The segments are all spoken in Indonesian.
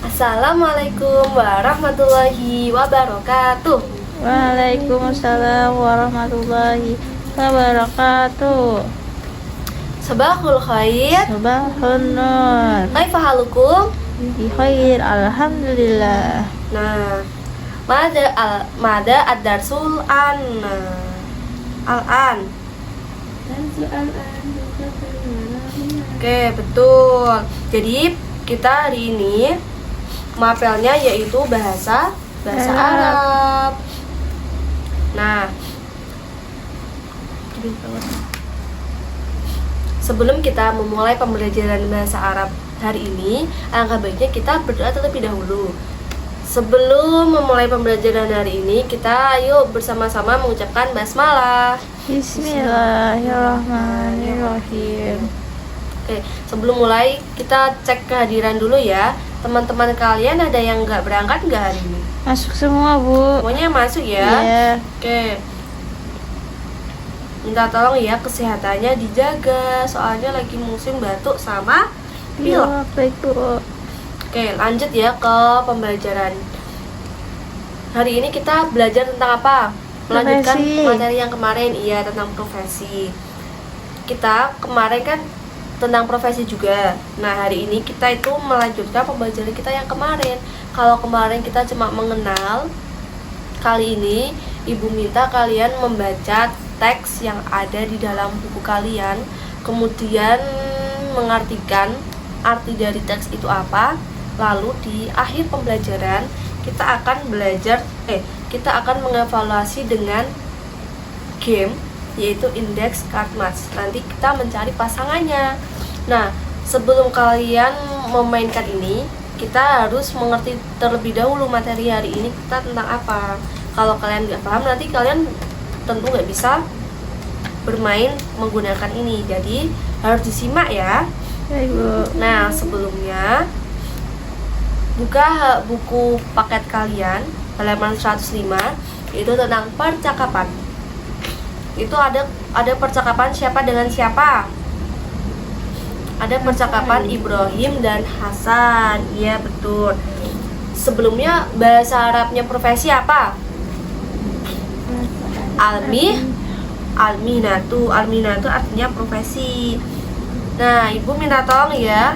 Assalamualaikum warahmatullahi wabarakatuh. Waalaikumsalam warahmatullahi wabarakatuh. Sabahul khair. Sabahun nur. Kaifa halukum? Bi khair, alhamdulillah. Nah, mada ad-darsul al-an. Oke, betul. Jadi kita hari ini mapelnya yaitu bahasa Arab. Nah, sebelum kita memulai pembelajaran bahasa Arab hari ini, alangkah baiknya kita berdoa terlebih dahulu. Sebelum memulai pembelajaran hari ini, kita ayo bersama-sama mengucapkan basmalah. Bismillahirrahmanirrahim. Oke, sebelum mulai kita cek kehadiran dulu ya. Teman-teman kalian ada yang nggak berangkat nggak hari ini? Masuk semua, Bu. Semuanya masuk ya? Iya. Oke. Minta tolong ya kesehatannya dijaga, soalnya lagi musim batuk sama pilek. Iya, baik, Bu. Oke, lanjut ya ke pembelajaran. Hari ini kita belajar tentang apa? Melanjutkan Profesi. materi yang kemarin, iya, tentang profesi. Kita kemarin kan tentang profesi juga. Nah, hari ini kita itu melanjutkan pembelajaran kita yang kemarin. Kalau kemarin kita cuma mengenal, kali ini Ibu minta kalian membaca teks yang ada di dalam buku kalian, kemudian mengartikan arti dari teks itu apa. Lalu di akhir pembelajaran kita akan kita akan mengevaluasi dengan game, yaitu indeks card match. Nanti kita mencari pasangannya. Nah, sebelum kalian memainkan ini, kita harus mengerti terlebih dahulu materi hari ini kita tentang apa. Kalau kalian nggak paham, nanti kalian tentu nggak bisa bermain menggunakan ini. Jadi harus disimak ya. Baik, Bu. Nah, sebelumnya buka buku paket kalian halaman 105, itu tentang percakapan. Itu ada percakapan siapa dengan siapa. Ada percakapan Ibrahim dan Hasan. Iya, betul. Sebelumnya bahasa Arabnya profesi apa? Alminatu artinya profesi. Nah, Ibu minta tolong ya.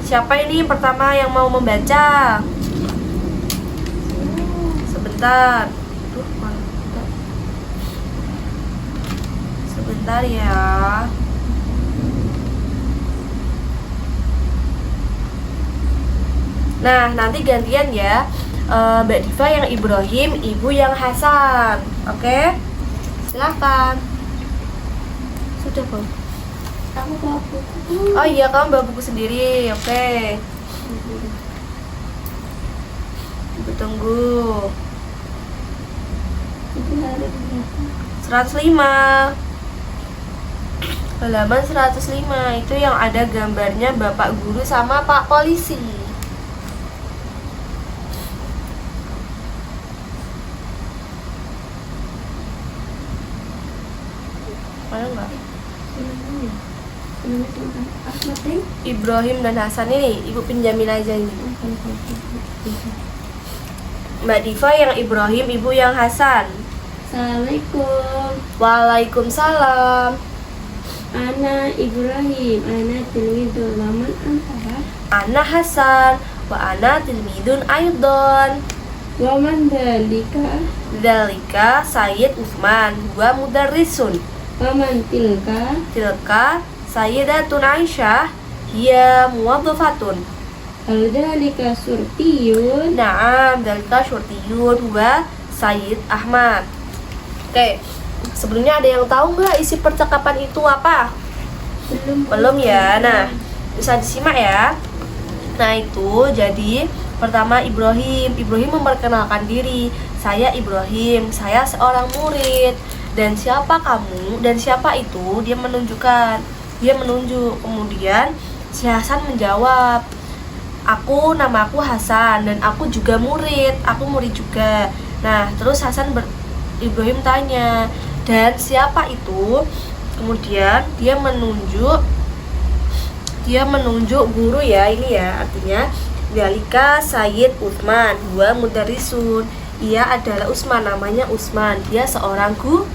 Siapa ini pertama yang mau membaca? Sebentar. Sebentar ya. Nah, nanti gantian ya. Mbak Diva yang Ibrahim, Ibu yang Hasan. Oke? Silakan. Sudah, Bu. Aku bawa buku. Oh iya, kamu bawa buku sendiri. Oke. Ibu tunggu. Itu hari berapa? 105. Halaman 105 itu yang ada gambarnya Bapak Guru sama Pak Polisi. Ada nggak? Ibrahim dan Hasan ini, Ibu pinjamin aja ini. Mbak Diva yang Ibrahim, Ibu yang Hasan. Assalamualaikum. Waalaikumsalam. Ana Ibrahim, ana tilmidul waman anta. Ana Hasan, wa ana tilmidun aidon. Waman dalika, Dzalika Sayyid Utsman, wa mudarrisun. waman tilka, Tilka Sayyidatun Aisyah, hiya muwadzafatun. hal dalika surtiyun. Naam, dzalika syurtiyun wa Sayyid Ahmad. Oke, sebelumnya ada yang tahu nggak isi percakapan itu apa? Belum ya. Nah, bisa disimak ya. Nah, itu jadi pertama Ibrahim memperkenalkan diri. Saya Ibrahim, saya seorang murid. Dan siapa kamu? Dan siapa itu? Dia menunjuk. Kemudian si Hasan menjawab, namaku Hasan dan aku juga murid. Aku murid juga. Nah, terus Ibrahim tanya, dan siapa itu? Kemudian dia menunjuk guru ya, ini ya artinya Dalika Sayyid Utsman huwa mudarrisun. Ia adalah Utsman, namanya Utsman. Dia seorang guru.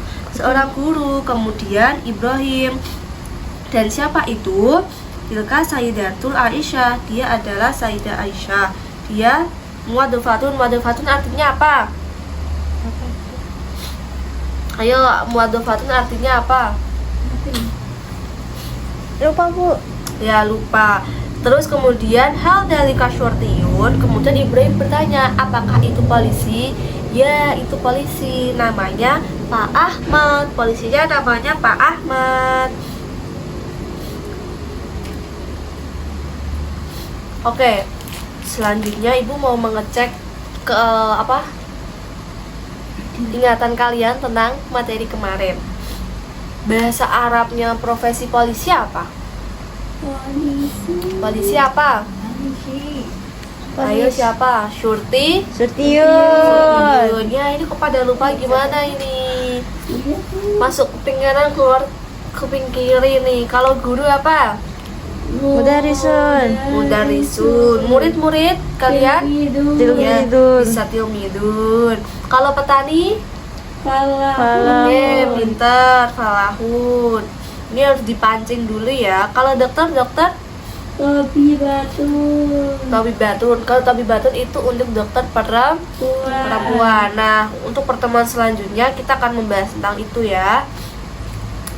Kemudian Ibrahim. Dan siapa itu? Tilka Sayyidatul Aisyah. Dia adalah Sayyidah Aisyah. Dia muwadzafatun. Muwadzafatun artinya apa? Ayo, muwadzafatun artinya apa? Lupa Bu. Ya, lupa. Terus kemudian hal dari kasyurtiyun. Kemudian Ibrahim bertanya, apakah itu polisi? Ya, itu polisi. Namanya Pak Ahmad. Polisinya namanya Pak Ahmad. Oke, selanjutnya Ibu mau mengecek ke ingatan kalian tentang materi kemarin. Bahasa Arabnya profesi polisi apa? Polisi apa? Ayo siapa? Syurti? Surtiyun. Ya ini kok pada lupa gimana ini? Masuk kuping kanan keluar kuping kiri nih. Kalau guru apa? Mudarrisun. Mudarrisun. Murid-murid kalian? Ya, Tilmidun. bisa tilmidun. Kalau petani? Falahun. Oke, pinter, falahun. Ini harus dipancing dulu ya. Kalau dokter? Tabibatun. Kalau tabibatun itu untuk dokter perempuan. Nah, untuk pertemuan selanjutnya kita akan membahas tentang itu ya.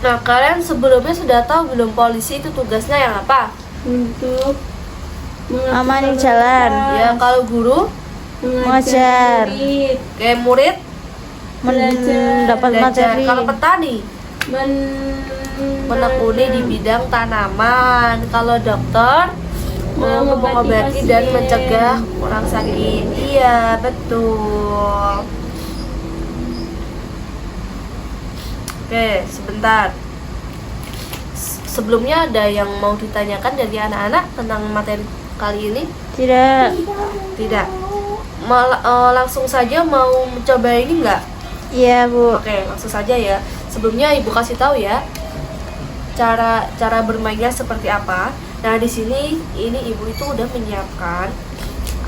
Nah, kalian sebelumnya sudah tahu belum polisi itu tugasnya yang apa? Untuk Amanin jalan. Ya, kalau guru, Mengajar. kayak murid, Mendapat belajar. materi. Kalau petani, menekuni di bidang tanaman. Kalau dokter, mengobati dan mencegah orang sakit. Iya, betul. Oke, sebentar. Sebelumnya ada yang mau ditanyakan dari anak-anak tentang materi kali ini? Tidak. Langsung saja mau mencoba ini enggak? Iya Bu. Oke, langsung saja ya. Sebelumnya Ibu kasih tahu ya cara bermainnya seperti apa. Nah, di sini ini Ibu itu udah menyiapkan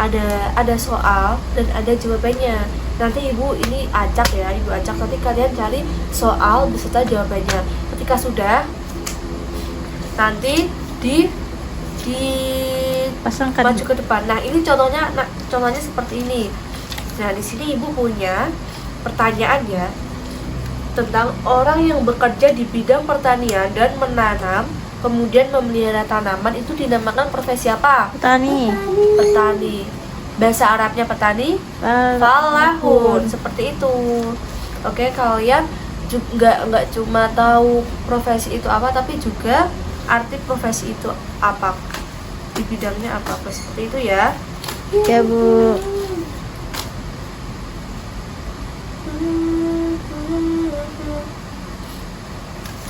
ada soal dan ada jawabannya. Nanti Ibu ini acak ya, Ibu acak, nanti kalian cari soal beserta jawabannya. Ketika sudah, nanti Pasangkan. maju ke depan. Nah, ini contohnya seperti ini. Nah, di sini Ibu punya pertanyaan ya tentang orang yang bekerja di bidang pertanian dan menanam kemudian memelihara tanaman itu dinamakan profesi apa? Petani. Petani. Bahasa Arabnya petani? Falahun. Seperti itu. Oke, kalian juga nggak cuma tahu profesi itu apa, tapi juga arti profesi itu apa, di bidangnya apa, seperti itu ya. Ya Bu.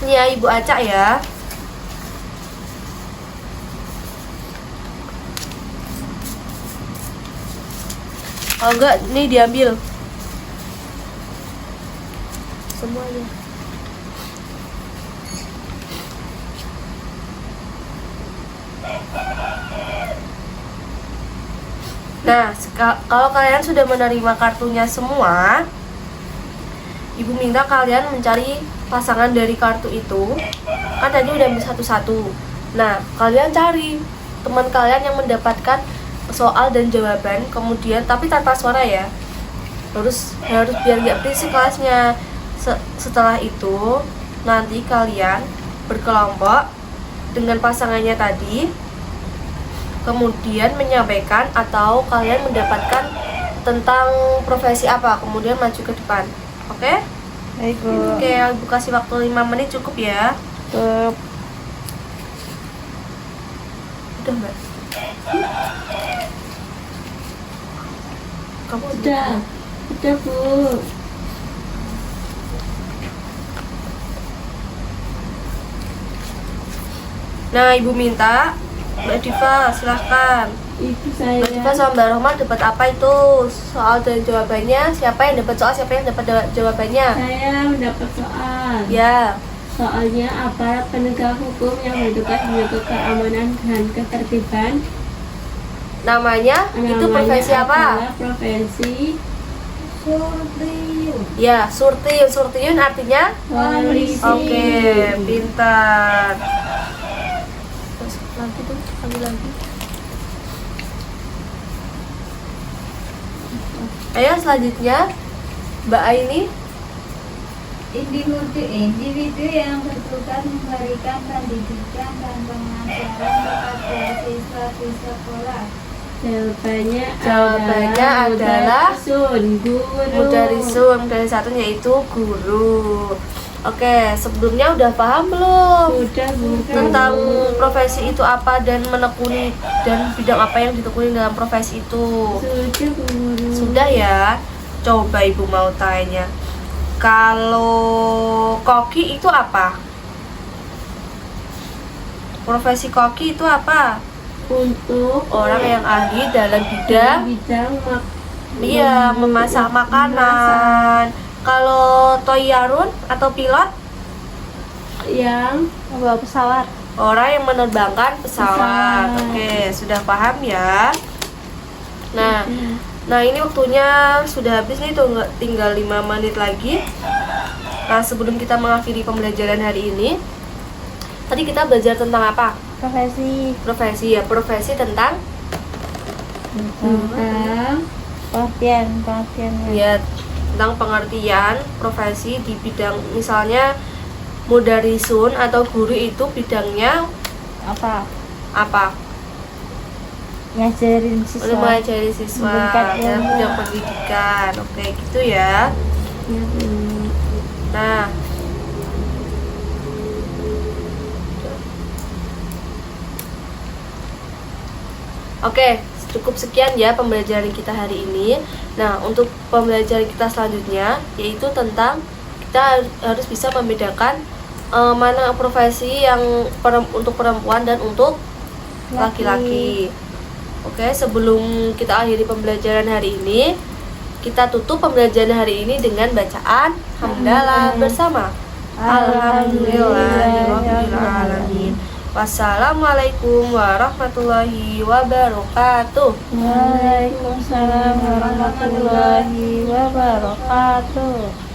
Ini ya Ibu acak ya. Kalau enggak, ini diambil semuanya. Nah, kalau kalian sudah menerima kartunya semua, Ibu minta kalian mencari pasangan dari kartu itu. Kan tadi udah ambil satu-satu. Nah, kalian cari teman kalian yang mendapatkan soal dan jawaban, kemudian tapi tanpa suara ya. Harus biar nggak berisik kelasnya. Setelah itu, nanti kalian berkelompok dengan pasangannya tadi, kemudian menyampaikan atau kalian mendapatkan tentang profesi apa, kemudian maju ke depan. Oke? Baik Bu. Oke, Ibu kasih waktu 5 menit cukup ya. Cukup. Udah Mbak? Kamu Udah Bu. Nah, Ibu minta Mbak Diva, silahkan. Itu Mbak Diva saya. sama Mbak Rohma dapat apa itu? Soal dan jawabannya. Siapa yang dapat soal, siapa yang dapat jawabannya? Saya mendapat soal. Ya. Soalnya aparat penegak hukum yang bertugas menjaga keamanan dan ketertiban. Namanya itu profesi apa? adalah profesi Surtriun. Ya, surtiun. Surtiun artinya? polisi. Oke, pintar. Terus lagi tuh, ambil lagi. Ayo selanjutnya, Mbak Aini. Individu yang bertugas memberikan pendidikan dan pengajaran kepada siswa di sekolah. Jawabannya adalah guru. Mudarisun, dari satu yaitu guru. Oke, sebelumnya udah paham belum Sudah, Bu. tentang profesi itu apa dan menekuni dan bidang apa yang ditekuni dalam profesi itu? Sudah, Bu Guru. Sudah ya. Coba Ibu mau tanya. Kalau koki itu apa? Profesi koki itu apa? Untuk Orang yang ahli dalam bidang bidang memasak makanan. Kalau toyarun atau pilot, yang Bawa pesawat. orang yang menerbangkan pesawat. Pesawat. Oke, sudah paham ya. Nah ini waktunya sudah habis nih, tinggal 5 menit lagi. Nah sebelum kita mengakhiri pembelajaran hari ini, tadi kita belajar tentang apa? Profesi. Profesi tentang tentang Pengertian. ya, tentang pengertian profesi di bidang, misalnya mudarisun atau guru itu bidangnya Apa? apa? Ngajarin Untuk siswa. mengajari siswa Memberikan dalam ilmu. bidang pendidikan. Oke, gitu ya. Nah, oke, cukup sekian ya pembelajaran kita hari ini. Nah, untuk pembelajaran kita selanjutnya yaitu tentang kita harus bisa membedakan mana profesi yang untuk perempuan dan untuk laki-laki. Oke, sebelum kita akhiri pembelajaran hari ini, kita tutup pembelajaran hari ini dengan bacaan hamdalah bersama. Alhamdulillahirobbilalamin. Wassalamualaikum warahmatullahi wabarakatuh. Waalaikumsalam warahmatullahi wabarakatuh.